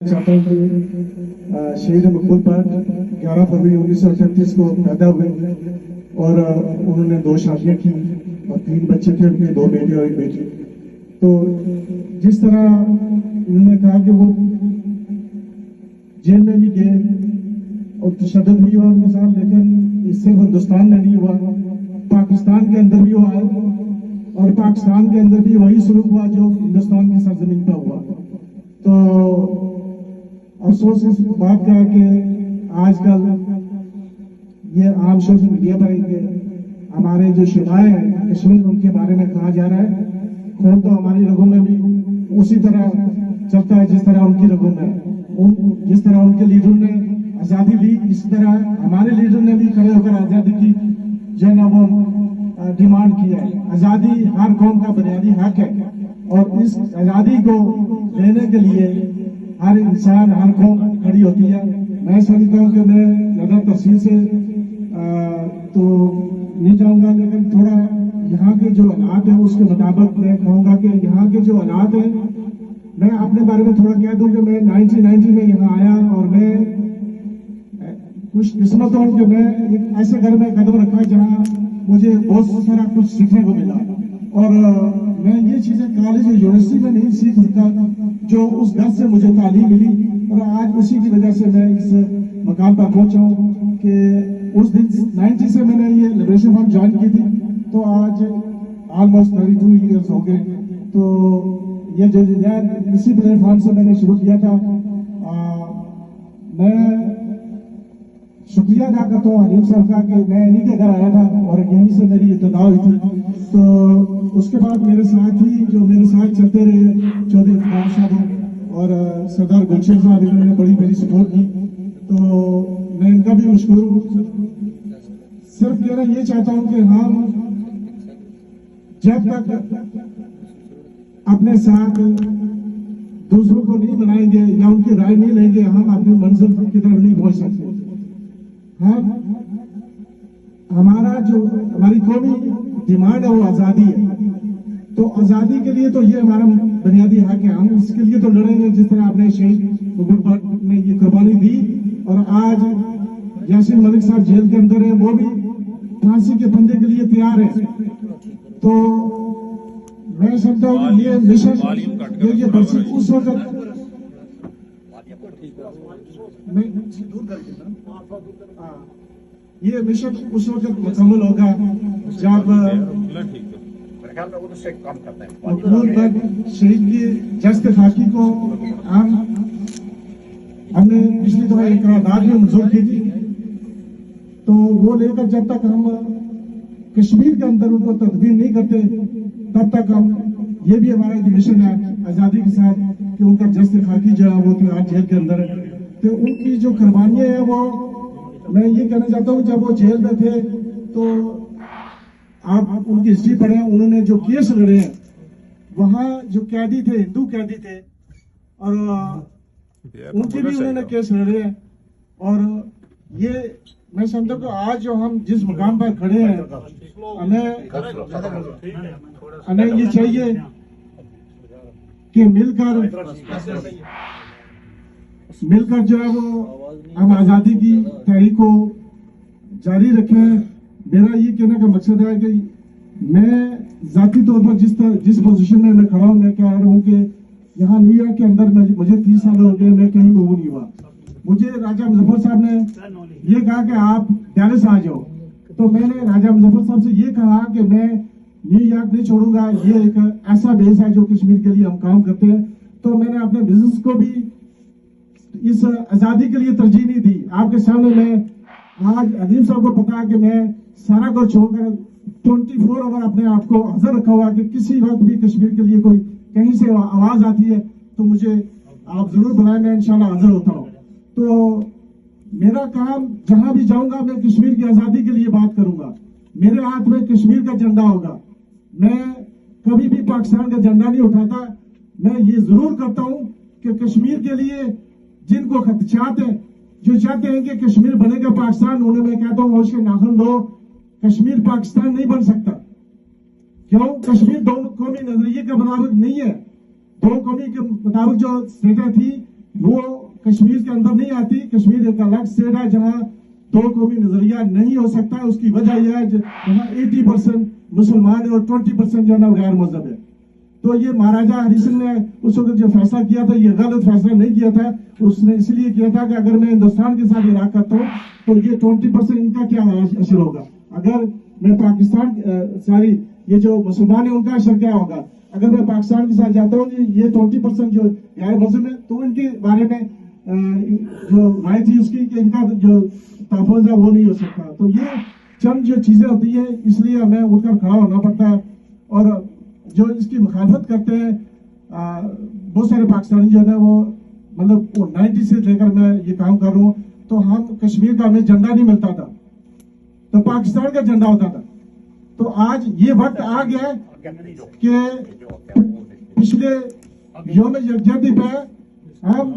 चाहता हूँ कि शहीद मकबूल पर 11 फरवरी 1938 को पैदा हुए और उन्होंने 2 शादियां की और 3 बच्चे थे, उनके 2 बेटे और 1 बेटी। तो जिस तरह उन्होंने कहा कि वो जेल में भी गए और तशद्दुद भी हुआ उनके साथ, लेकिन इससे हिंदुस्तान में नहीं हुआ, पाकिस्तान के अंदर भी वो आए और पाकिस्तान के अंदर भी वही सलूक हुआ जो हिंदुस्तान की सरजमीन पर हुआ। तो अफसोस इस बात का है कि आजकल ये आम सोशल मीडिया पर हमारे जो शुदाए हैं कश्मीर, उनके बारे में कहा जा रहा है। खून तो हमारी रगों में भी उसी तरह चलता है जिस तरह उनकी रगों में। जिस तरह उनके लीडर ने आजादी दी, इस तरह हमारे लीडर ने भी खड़े होकर आजादी की जो है ना वो डिमांड किया है। आजादी हर कौम का बुनियादी हक है और इस आजादी को लेने के लिए हर इंसान, हर कौम खड़ी होती है। मैं समझता हूँ कि मैं ज्यादा तफसील से तो नहीं जाऊंगा, लेकिन थोड़ा यहाँ के जो हालात हैं उसके मुताबिक मैं कहूँगा कि यहाँ के जो हालात हैं, मैं अपने बारे में थोड़ा कह दूं कि मैं 1990 में यहाँ आया और मैं कुछ किस्मत हूँ कि मैं एक ऐसे घर में कदम रखा जहाँ मुझे बहुत सारा कुछ सीखने को मिला और मैं ये चीजें कॉलेज और यूनिवर्सिटी में नहीं सीख सकता जो उस घर से मुझे तालीम मिली और आज उसी की वजह से मैं इस मकाम पर पहुंचा हूँ कि उस दिन 90 से मैंने ये लिबरेशन फ्रंट ज्वाइन की थी, तो आज ऑलमोस्ट 32 ईयर्स हो गए। तो ये जो इसी प्लेटफॉर्म से मैंने शुरू किया था। मैं शुक्रिया अदा करता हूँ हनीफ साहब का कि मैं इन्हीं के घर आया था और यहीं से मेरी इब्तिदा हुई थी। तो उसके बाद मेरे साथ ही जो मेरे साथ चलते रहे चौधरी इफ्तार साहब और सरदार गुलशन साहब, इन्होंने बड़ी मेरी सपोर्ट की, तो मैं इनका भी मशकूर हूँ। सिर्फ कहना ये चाहता हूँ कि हम जब तक अपने साथ दूसरों को नहीं बनाएंगे या उनकी राय नहीं लेंगे, हम अपनी मंजिल की तरफ नहीं पहुंच सकते। हमारा जो हमारी कौमी डिमांड है वो आजादी है, तो आजादी के लिए तो ये हमारा बुनियादी हक है, हम इसके लिए तो लड़ेंगे जिस तरह आपने शहीद मकबूल भट्ट ने ये कुर्बानी दी। और आज यासीन मलिक साहब जेल के अंदर है, वो भी फांसी के फंदे के लिए तैयार है। तो मैं समझता हूँ कि ये मिशन ये बरसी उस वक्त ये मिशन उस वक्त मुकम्मल होगा जब मकबूल भट्ट शहीद की जस्त खाकी को हमने पिछली दफा एक करारदाद में मंजूर की थी, तो वो लेकर जब तक हम कश्मीर के अंदर उनको तदबीर नहीं करते तब तक हम, ये भी हमारा एक मिशन है आजादी के साथ कि उनका जस्त खाकी जो है वो तिहाड़ जेल के अंदर है। तो उनकी जो कुर्बानियां हैं वो मैं ये कहना चाहता हूँ, जब वो जेल में थे तो आप उनकी हिस्ट्री पढ़ें, उन्होंने जो केस लड़े हैं वहां जो कैदी थे हिंदू कैदी थे और उनके भी उन्होंने केस लड़े हैं। और ये मैं समझता हूँ कि आज जो हम जिस मुकाम पर खड़े हैं हमें ये चाहिए कि मिलकर जो है वो हम आजादी की तहरीक को जारी रखें। मेरा ये कहने का मकसद है कि मैं जाती तौर पर जिस पोजीशन में मैं खड़ा हूँ, मैं कह रहा हूँ कि यहाँ न्यूयॉर्क के अंदर मुझे 30 साल हो गए, मैं कहीं मूव नहीं हुआ। मुझे राजा मुजफ्फर साहब ने ये कहा कि आप डैलस आ जाओ, तो मैंने राजा मुजफ्फर साहब से ये कहा कि मैं न्यूयॉर्क नहीं छोड़ूंगा, ये एक ऐसा बेस है जो कश्मीर के लिए हम काम करते हैं। तो मैंने अपने बिजनेस को भी इस आजादी के लिए तरजीह नहीं दी। आपके सामने मैं आज अजीम साहब को पता है कि मैं सारा कुछ छोड़कर 24 आवर अपने आप को हाजिर रखा हुआ कि किसी वक्त भी कश्मीर के लिए कोई कहीं से आवाज आती है तो मुझे आप जरूर बुलाएं, मैं इंशाल्लाह हाजिर होता हूँ। तो मेरा काम जहां भी जाऊंगा मैं कश्मीर की आजादी के लिए बात करूंगा, मेरे हाथ में कश्मीर का झंडा होगा। मैं कभी भी पाकिस्तान का झंडा नहीं उठाता। मैं ये जरूर करता हूं कि कश्मीर के लिए जिनको खदशात है, जो चाहते हैं कि कश्मीर बनेगा पाकिस्तान, उन्हें मैं कहता हूँ उसके नाखुन लो। कश्मीर पाकिस्तान नहीं बन सकता। क्यों? कश्मीर दो कौमी नजरिए के मुताबिक नहीं है। दो कौमी के मुताबिक जो स्टेटें थी वो कश्मीर के अंदर नहीं आती। कश्मीर एक अलग स्टेट है जहां दो कौमी नजरिया नहीं हो सकता। उसकी वजह यह है वहां 80% मुसलमान है और 20% जो है ना गैर मजहब है। तो ये महाराजा हरि सिंह ने उस वक्त जो फैसला किया था, ये गलत फैसला नहीं किया था। उसने इसलिए किया था कि अगर मैं हिंदुस्तान के साथ इराक करता हूँ तो ये 20% इनका क्या असर होगा, अगर मैं पाकिस्तान सारी ये जो मुसलमान है उनका असर क्या होगा, अगर मैं पाकिस्तान के साथ जाता हूँ ये 20% जो गैर मुस्लिम है तो इनके बारे में जो राय थी उसकी कि इनका जो तहफ़्फ़ुज़ है वो नहीं हो सकता। तो ये चंद जो चीजें होती है इसलिए हमें उठकर खड़ा होना पड़ता है। और जो इसकी मुखालफत करते हैं बहुत सारे पाकिस्तानी जो है वो मतलब 90 से लेकर मैं ये काम कर रहा हूँ तो हम कश्मीर का हमें झंडा नहीं मिलता था तो पाकिस्तान का झंडा होता था। तो आज ये वक्त आ गया है कि पिछले यौम यकजहती पे हम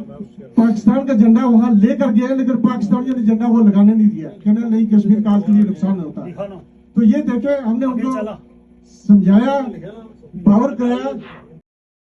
पाकिस्तान का झंडा वहां लेकर गए लेकिन पाकिस्तानियों ने झंडा वो लगाने नहीं दिया, कहना नहीं कश्मीर का आज के लिए नुकसान होता है। तो ये देखे हमने उनको समझाया, पावर कराया